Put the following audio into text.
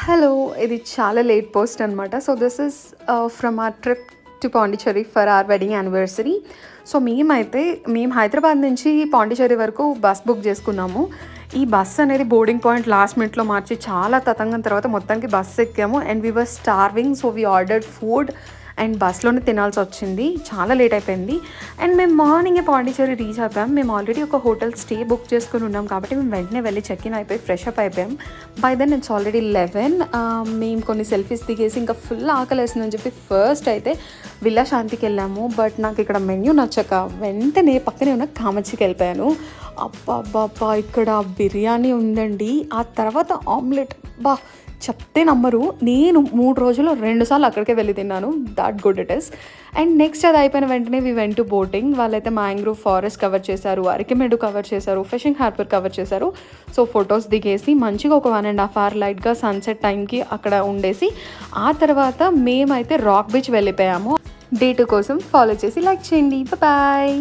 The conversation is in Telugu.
హలో! ఇది చాలా లేట్ పోస్ట్ అనమాట. So, this is from our trip to Pondicherry for hour wedding anniversary. So, మేము హైదరాబాద్ నుంచి పాండిచ్చేరి వరకు బస్ బుక్ చేసుకున్నాము. ఈ బస్ అనేది బోర్డింగ్ పాయింట్ లాస్ట్ మినిట్‌లో మార్చి చాలా తతంగం తర్వాత మొత్తానికి బస్ ఎక్కాము. And we were starving. So, we ordered food and బస్‌లోనే తినాల్సొచ్చింది. చాలా లేట్ అయిపోయింది. అండ్ మేము మార్నింగే పాండిచ్చేరి రీచ్ అయిపోయాం. మేము ఆల్రెడీ ఒక హోటల్ స్టే బుక్ చేసుకొని ఉన్నాం కాబట్టి మేము వెంటనే వెళ్ళి చెక్ ఇన్ అయిపోయి ఫ్రెష్ అప్ అయిపోయాం. By then it's already 11. మేము కొన్ని సెల్ఫీస్ దిగేసి ఇంకా ఫుల్ ఆకలేస్తుందని చెప్పి ఫస్ట్ అయితే విల్లా శాంతికి వెళ్ళాము. బట్ నాకు ఇక్కడ మెన్యూ నచ్చక వెంటనే పక్కనే ఉన్న కామాక్షికి వెళ్ళిపోయాను. అబ్బబ్బబ్బా! ఇక్కడ బిర్యానీ ఉందండి. ఆ తర్వాత ఆమ్లెట్ చెప్తే నమ్మరు. నేను 3 రోజుల్లో 2 సార్లు అక్కడికే వెళ్ళి తిన్నాను. That good it is. And next అది అయిపోయిన వెంటనే వి వెంట్ టు బోటింగ్. వాళ్ళైతే మ్యాంగ్రోవ్ ఫారెస్ట్ కవర్ చేశారు, అరకెమెడు కవర్ చేశారు, ఫిషింగ్ హార్బర్ కవర్ చేశారు. సో ఫొటోస్ దిగేసి మంచిగా ఒక 1.5 అవర్ లైట్గా సన్సెట్ టైంకి అక్కడ ఉండేసి ఆ తర్వాత మేమైతే రాక్ బీచ్ వెళ్ళిపోయాము. డే 2 కోసం ఫాలో చేసి లైక్ చేయండి. బాయ్.